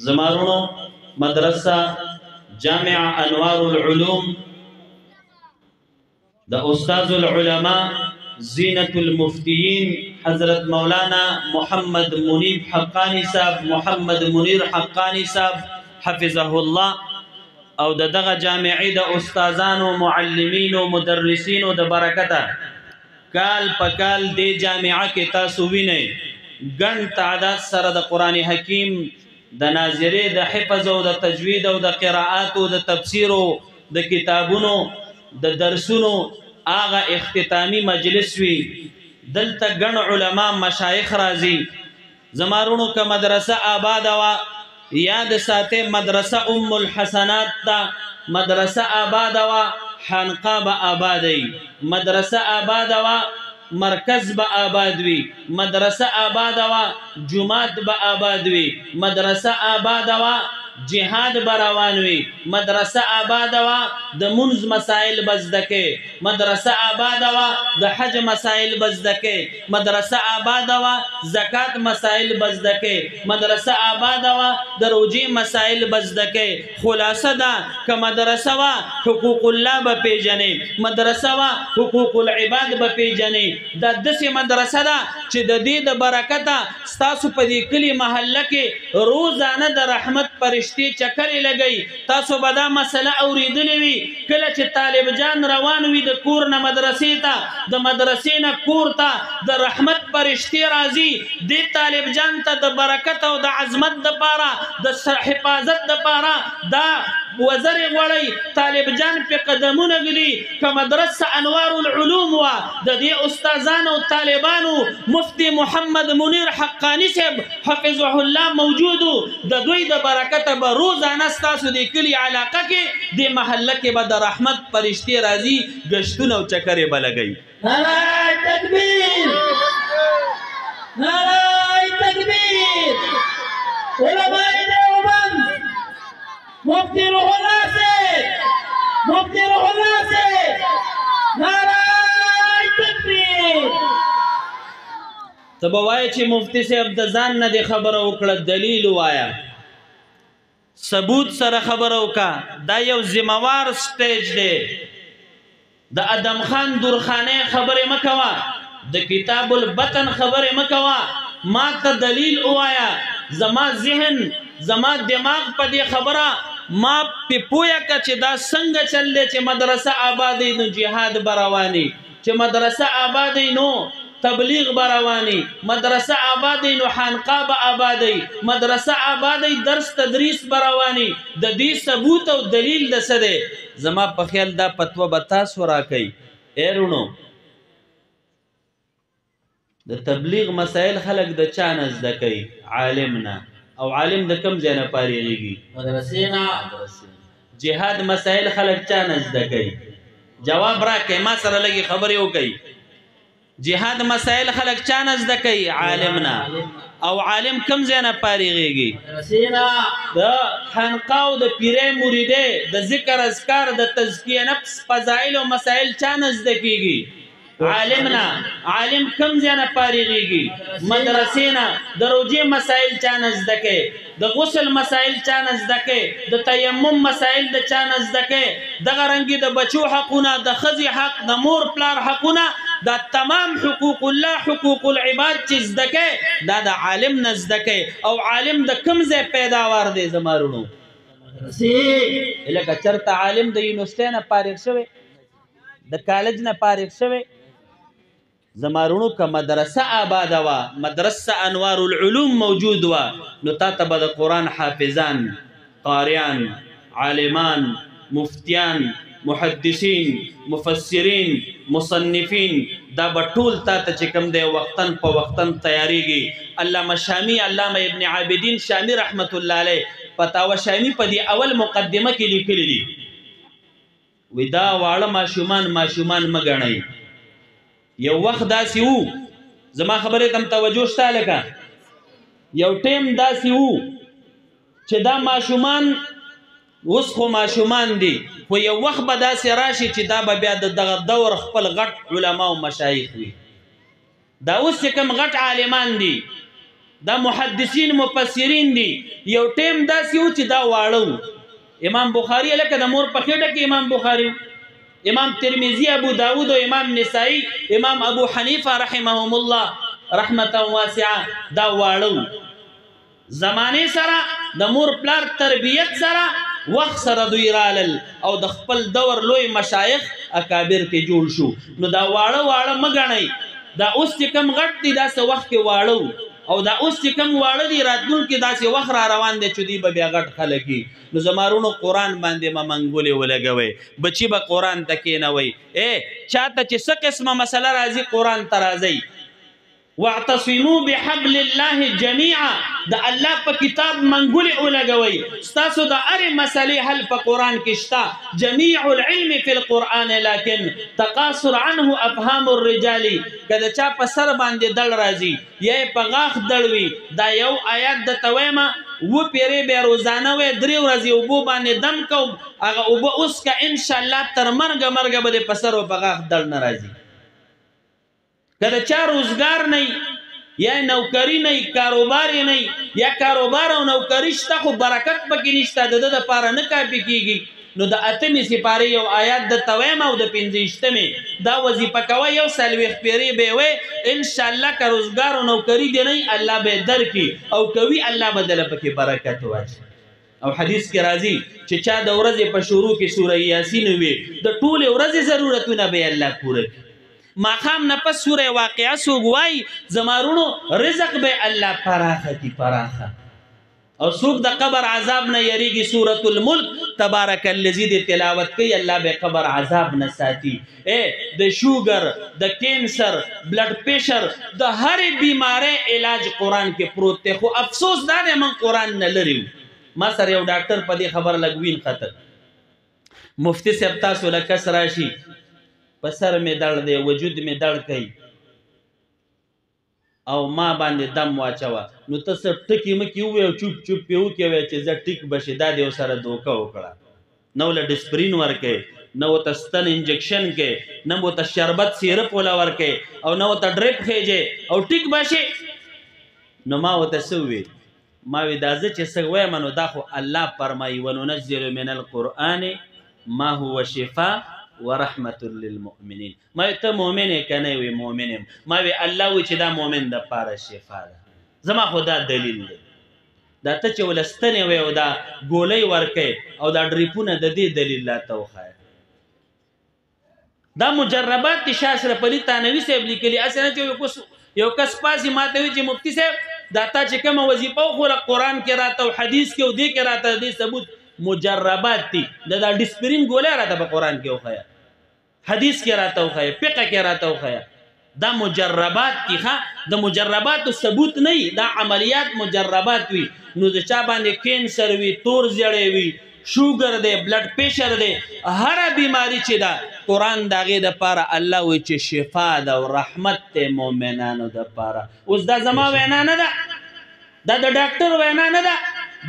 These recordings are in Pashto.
زمارونو مدرسه جامع انوار العلوم دا استاذ العلماء زینت المفتیین حضرت مولانا محمد منیب حقانی صاحب محمد منیر حقانی صاحب حفظه الله او دغه جامعی د استادانو معلمین او مدرسین د برکته کال پکال د جامعه کې تاسو وینئ ګڼ تعداد سره د قران حکیم د ناظره د حفظ او د تجوید او د قراءات او د تفسیر او د کتابونو د درسونو آغا اختتامی مجلس وی دلته ګڼ علما مشایخ راځي زمارونو که مدرسه آباد وا یاد ساته مدرسه ام الحسنات تا مدرسه آباد وا حنقاب آبادی مدرسه آباد وا مرکز با آباد وی مدرسه آباد وا جماعت با آباد وی مدرسه آباد وا جهاد براوانوي مدرسه آباد وا د منز مسائل بزدکه مدرسه آباد وا د حج مسائل بزدکه مدرسه آباد وا زکات مسائل بزدکه مدرسه آباد وا د روجي مسائل بزدکه خلاصه ده ک مدرسه وا حقوق الله به پیژنې مدرسه وا حقوق العباد به پیژنې د دسه مدرسه ده چې د دې د برکته تاسو په دې کلی محله کې روزانه د رحمت پرشتي چکرې لګي تاسو به دا مسله اوریدلې وي کله چې طالب جان روان وي د کور نه مدرسې ته د مدرسې نه کور ته د رحمت پرشتي راځي د طالب جان ته د برکت او د عظمت د پاره د حفاظت د پاره دا وزر غړی طالب جان په قدمونه ګلی که مدرسه انوار العلوم وا د دې استادانو طالبانو مفتی محمد منیر حقانی صاحب حفظه الله موجود د دوی د برکت به روزانه ستاسو د کلی علاقه کې د محله کې به د رحمت پرشتي راځي گشتونه او چکرې به لګي نعره تکبیر نعره تکبیر علماء دیوبند مفتی روح اللہ سے مفتی روح اللہ سے نعرہ تکبیر تب وای چې مفتی صاحب د ځان نه د خبره وکړه دلیل وایا ثبوت سره خبره وکا دا یو ذمہوار سټیج دی د ادم خان درخانه خبره مکوا د کتاب البطن خبره مکوا ما ته دلیل وایا زما ذهن زما دماغ په دې خبره ما په پویا کا چې دا څنګه چللې چې مدرسه آبادی نو جهاد براوانی چې مدرسه آبادی نو تبلیغ براوانی مدرسه آبادی نو حنقاب آبادی مدرسه آبادی درس تدریس براوانی د دې ثبوت او دلیل د سده زما په خیال دا فتوا بتا سورا کوي ایرونو د تبلیغ مسائل خلق د چانز د کوي عالمنا او عالم د کم ځای نه پاریږي مدرسینا جهاد مسائل خلق چانز د کوي جواب راکې ما سره لګي خبرې وکړي جهاد مسائل خلق چانز د کوي عالمنا او عالم کم ځای نه پاریږي مدرسینا د حنقاو د پیرې مریده د ذکر اذکار د تزکیه نفس فضائل او مسائل چانز د کیږي عالمنا عالم کم زیانه پاریږي مدرسینا د روجي مسائل چانز دکې د غسل مسائل چانز دکې د تیمم مسائل د چانز دکې د غرنګي د بچو حقونه د خزي حق د مور پلار حقونه دا تمام حقوق الله حقوق العباد چې زدکې دا د عالم نزدکې او عالم د کم ځای پیداوار دی زمارونو لکه چرته عالم د یونیورسيټي نه فارغ شوی د کالج نه فارغ شوی زمارونو که مدرسه آباد وا مدرسه انوار العلوم موجود وا نو تا ته د قرآن حافظان قاریان عالمان مفتیان محدثین مفسرین مصنفین دا بټول تا ته چې کوم دی وختن په وختن تیاریږي علامه شامی علامه ابن عابدین شامی رحمت الله علیه فتاوا شامی په دې اول مقدمه کې لیکلي دي ودا واړه ماشومان مګنئ یو وخت داسې وو زما خبره تم توجه شته لکه یو ټیم داسې وو چې دا ماشومان اوس خو ماشومان دي خو یو وخت به داسې راشي چې دا به بیا دغه دور خپل غټ علما او مشایخ وي دا اوس چې کوم غټ عالمان دي دا محدثین مفسرین دي یو ټیم داسې و چې دا واړه امام بخاری لکه د مور په خېټه کې امام بخاری، امام ترمذی، ابو داود او امام نسائی، امام ابو حنیفه رحمهم الله رحمتا واسعه دا واړو زمانه سره د مور پلار تربیت سره وخت سره دوی رالل او د خپل دور لوی مشایخ اکابر ته جوړ شو. نو دا واړه مګنئ دا اوس چې کم غټ دي داسې وخت کې واړو او دا اوس چې کم واړه دي راتلونکي داسې وخت را روان دی چې دوی به بیا غټ خلک وي. نو زمارونو قرآن باندې ما منګولې ولګوئ، بچي به قرآن ته کښېنوئ. چاته چې څه قسمه مسله راځي قرآن ته راځئ. واعتصموا بحبل الله جميعا د الله په کتاب منګولې ولګوئ. ستاسو د هرې مسلې حل په قرآن کې شته. جميع العلم في القرآن لكن تقاصر عنه افهام الرجال. که د چا په سر باندې دړ راځي یا یې په غاښ دړ وي دا یو آیات درته ویمه و پیرې بیا روزانه وی 3 ورځې اوبو باندې دم کوم هغه اوبه اوس که انشاءالله تر مرګه به د په سر او په غاښ دړ نه راځي. که د چا روزګار نه یا نوکری نه کاروبار نه یا کاروبار او نوکری شته خو برکت پکې نشته د ده دپاره نه کافي کېږي. نو د 8مې سپارې یو آیات درته ویم او د 15مې دا وظیفه کوه یو 40 پیرې به یې وی انشاءالله که روزګار او نوکري دی نه الله به یې درکړي او کوي الله به دله پکې برکت واچي. او حدیث کې راځي چې چا د ورځې په شروع کې سوره یاسین وي د ټولې ورځې ضرورتونه به یې الله پوره کړي. ماښام نه پس سوره واقعه څوک وایي زمارونو رزق به الله پراخه کړي پراخه. او څوک د قبر عذاب نه یریږي سورة الملک تبارک الذی د تلاوت کوي الله به قبر عذاب نه ساتي. د شوګر د کینسر بلډ پریشر د هرې بیمارۍ علاج قرآن کې پروت دی. خو افسوس دا دی من قرآن نه لري. ما سره یو ډاکټر په دې خبر لګوین خطر مفتی صاحب تاسو له کس راشي په سر مې دړ دی وجود مې دړ کوي او ما باندې دم واچوه نو ته څه ټکي مکې ووایې او چوپ یې وکړې چې زه ټیک بشي دا دې ورسره دوکه وکړه. نه ورله ډسپرین ورکوې نه ورته ستن انجکشن کوې نه ورته شربت سیرپ وله ورکوې او نه ورته ډریپ خېجې او ټیک بشي. نو ما ورته څه وویل ما وی دا زه چې څه وایم نو دا خو الله فرمایي وننزل من القرآن ما هو شفاء ورحمت للمؤمنین. ما ته مؤمن یې که نه وی مؤمن یم. ما وی الله وی چې دا مؤمن دپاره شفا ده. زما خو دا دلیل دی. دا ته چې ولې ستنې وی او دا ګولۍ ورکوې او دا ډریپونه د دې دلیل راته وښایه. دا مجربات دي شاه اشرف علي تانوي صاحب لیکلي. هسې نه چې یو کس پاسې ما ته وي چې مفتي صاحب دا تا چې کومه وظیفه وخوره قرآن کې راته او حدیث کې او دې کې راته دې ثبوت مجربات دي. دا ډسپرین ګولۍ راته په قرآن کې وښایه حدیث کې راته وښایه فقه کې راته وښایه. دا مجربات دي ښه د مجرباتو ثبوت نه وي دا عملیات مجربات وي. نو د چا باندې کینسر وي تور زیړی وي شوګر دی بلډ پریشر دی هره بیماری چې ده قرآن د هغې دپاره الله وایي چې شفا ده او رحمت دی مؤمنانو دپاره. اوس دا زما وینا نه ده دا د ډاکټر وینا نه ده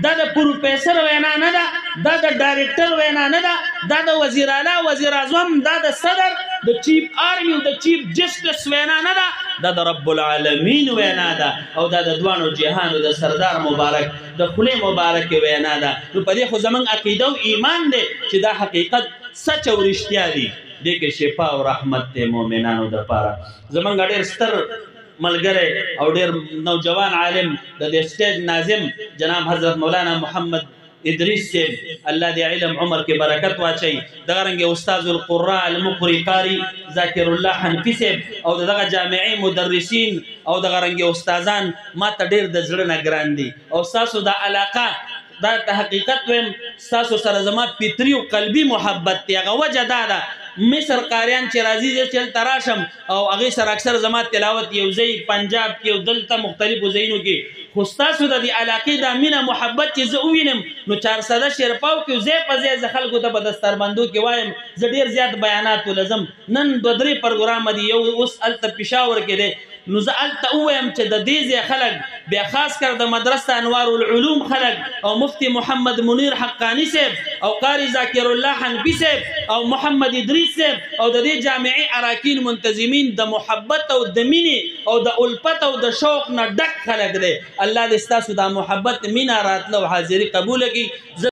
دا د پروفیسر وینا نه ده دا د ډایرکټر وینا نه ده دا د وزیر اعلی وزیر اعظم دا د صدر د چیف آرمی او د چیف جسټس وینا نه ده دا د رب العالمین وینا ده او دا د دوانو جهانو د سردار مبارک د خولې مبارکې وینا ده. نو په دې خو زموږ عقیده او ایمان دی چې دا حقیقت سچ او رښتیا دي. دې کې شفا او رحمت دی مؤمنانو دپاره. زموږ ډېر ستر ملګری او ډېر نوجوان عالم د دې سټیج ناظم جناب حضرت مولانا محمد ادریس صاحب الله دې علم عمر کې برکت واچي. دغه رنګې استاذ القراء المقري قاري ذاکر الله حنفي صاحب او دغه جامعي مدرسین او دغه رنګې استادان ما ته ډېر د زړه نه ګران دي او ستاسو د علاقه دا ته حقیقت ویم ستاسو سره زما فطري او قلبي محبت دی. هغه وجه دا ده مصر قاریان چې راځي زه چې هلته راشم او هغې سره اکثر زما تلاوت یو ځای پنجاب کې او دلته مختلفو ځایونو کې خو ستاسو د دې علاقې دا مینه محبت چې زه ووینم نو 400 شیرپاو کې ځای په ځای زه خلکو ته په دستربندو کې وایم زه ډېر زیات بیانات ولزم. نن 2-3 پروګرام دي یو اوس هلته پېښور کې دی نو زه هلته ووایم چې د دې ځای خلک بیا خاص کر د مدرسه انوار العلوم خلک او مفتی محمد منیر حقانی صاحب او قاری ذاکر الله حنفی صاحب او محمد ادریس صاحب او د دې جامعې اراکین منتظمین د محبت او د مینې او د الفت او د شوق نه ډک خلک دی. الله دې ستاسو دا محبت مینا راتله او حاضري قبوله کړي.